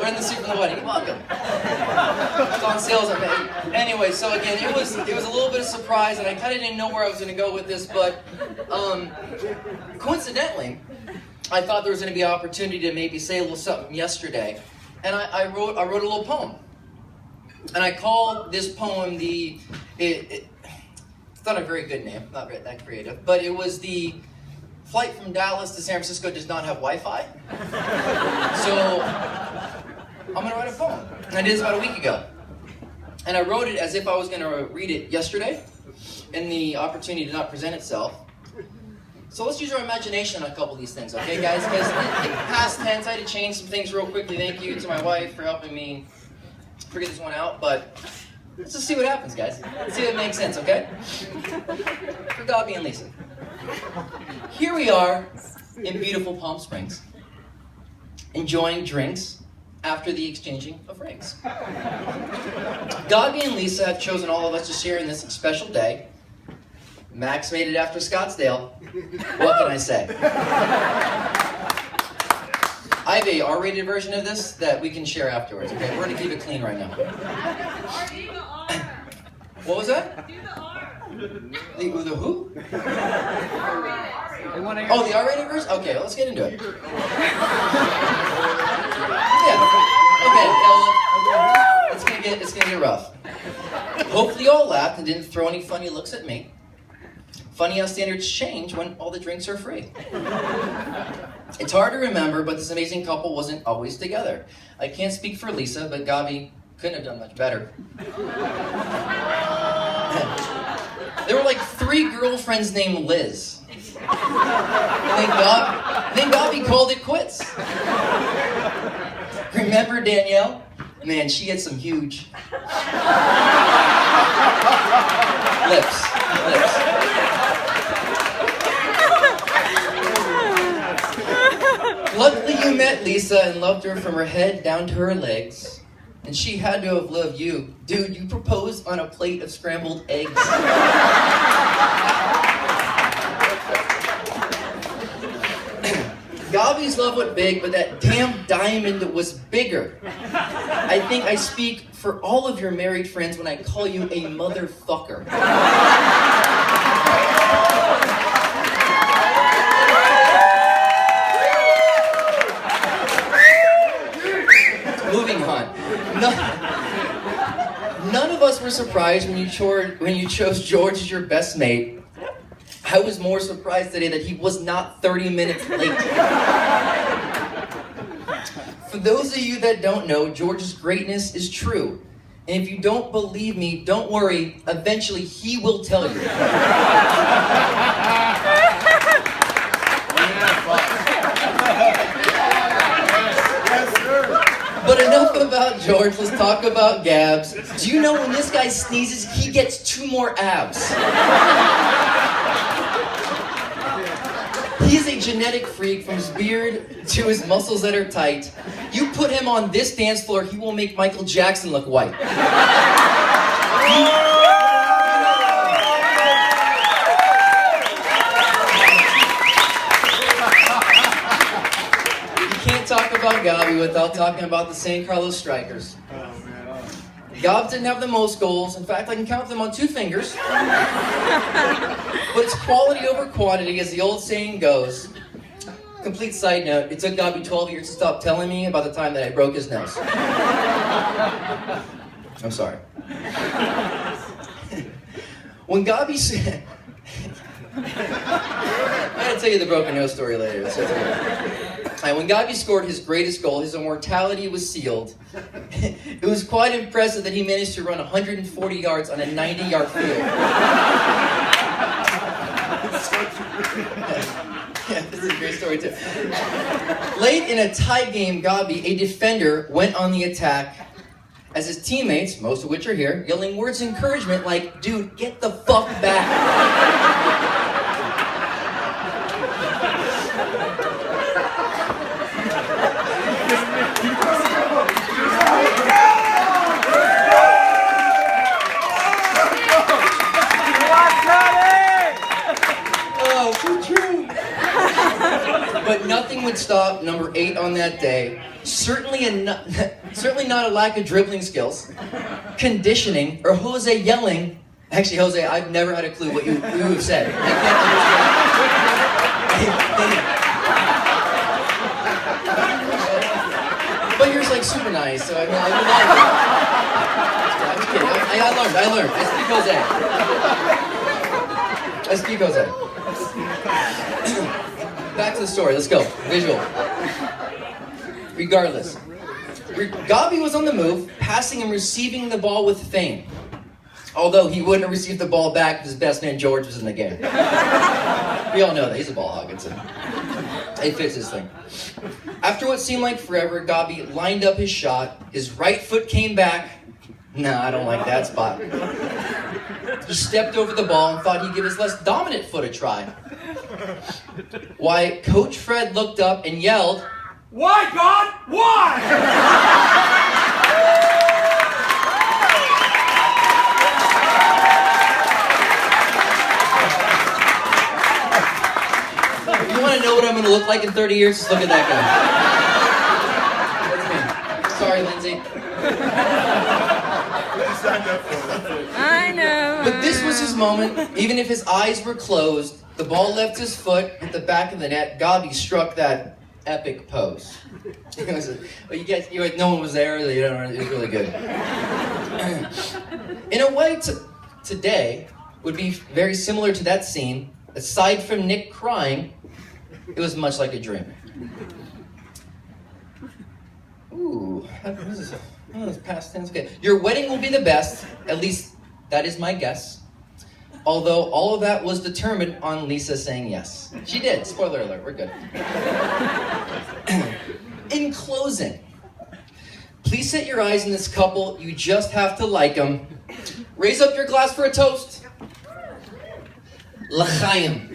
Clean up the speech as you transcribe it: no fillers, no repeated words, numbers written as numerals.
Rent the suit from the wedding. You're welcome. It's on sales. Anyway, so again, it was a little bit of surprise, and I kind of didn't know where I was going to go with this, but coincidentally, I thought there was going to be an opportunity to maybe say a little something yesterday, and I wrote a little poem, and I called this poem it's not a very good name, not that creative, but it was the flight from Dallas to San Francisco does not have Wi-Fi. So I'm going to write a poem. And I did this about a week ago. And I wrote it as if I was going to read it yesterday, and the opportunity did not present itself. So let's use our imagination on a couple of these things, okay, guys? Because in past tense, I had to change some things real quickly. Thank you to my wife for helping me figure this one out. But let's just see what happens, guys. Let's see if it makes sense, okay? For Gabi and Lisa. Here we are in beautiful Palm Springs, enjoying drinks after the exchanging of rings. Gabi and Lisa have chosen all of us to share in this special day. Max made it after Scottsdale. What can I say? I have a R-rated version of this that we can share afterwards, okay? We're going to keep it clean right now. What was that? The who? Oh, the R-rated version? Okay, well, let's get into it. Yeah. Okay, it's gonna get rough. Hopefully you all laughed and didn't throw any funny looks at me. Funny how standards change when all the drinks are free. It's hard to remember, but this amazing couple wasn't always together. I can't speak for Lisa, but Gabi couldn't have done much better. There were like 3 girlfriends named Liz. And then Gabi called it quits. Remember Danielle? Man, she had some huge lips. Luckily you met Lisa and loved her from her head down to her legs. And she had to have loved you. Dude, you proposed on a plate of scrambled eggs. Gabi's love went big, but that damn diamond was bigger. I think I speak for all of your married friends when I call you a motherfucker. Moving on. None of us were surprised when you chose George as your best mate. I was more surprised today that he was not 30 minutes late. For those of you that don't know, George's greatness is true. And if you don't believe me, don't worry. Eventually, he will tell you. But enough about George, let's talk about Gabs. Do you know when this guy sneezes, he gets 2 more abs? He's a genetic freak from his beard to his muscles that are tight. You put him on this dance floor, he will make Michael Jackson look white. You can't talk about Gabi without talking about the San Carlos Strikers. Gab didn't have the most goals. In fact, I can count them on 2 fingers. But it's quality over quantity, as the old saying goes. Complete side note, it took Gabi 12 years to stop telling me about the time that I broke his nose. I'm sorry. When Gabi said... I gotta tell you the broken nose story later. When Gabi scored his greatest goal, his immortality was sealed. It was quite impressive that he managed to run 140 yards on a 90-yard field. Yeah, this is a great story too. Late in a tie game, Gabi, a defender, went on the attack as his teammates, most of which are here, yelling words of encouragement like, "Dude, get the fuck back." But nothing would stop number 8 on that day, certainly not a lack of dribbling skills, conditioning, or Jose yelling. Actually, Jose, I've never had a clue what you have said. I can't understand. But yours like super nice, so I mean, I was kidding. I learned. I speak Jose. Back to the story. Let's go. Visual. Regardless, Gabi was on the move, passing and receiving the ball with fame. Although he wouldn't have received the ball back if his best man George was in the game. We all know that. He's a ball hog. It fits his thing. After what seemed like forever, Gabi lined up his shot. His right foot came back. Nah, I don't like that spot. He stepped over the ball and thought he'd give his less dominant foot a try. Why, Coach Fred looked up and yelled, "Why, God? Why?" If you want to know what I'm going to look like in 30 years, just look at that guy. Sorry, Lindsay. I know. But this was his moment. Even if his eyes were closed, the ball left his foot, hit the back of the net. Gabi struck that epic pose. No one was there. It was really good. In a way, today would be very similar to that scene. Aside from Nick crying, it was much like a dream. Ooh, what is this? Oh, it's past tense. Okay. Your wedding will be the best. At least that is my guess. Although all of that was determined on Lisa saying yes. She did. Spoiler alert. We're good. In closing, please set your eyes on this couple. You just have to like them. Raise up your glass for a toast. L'chaim.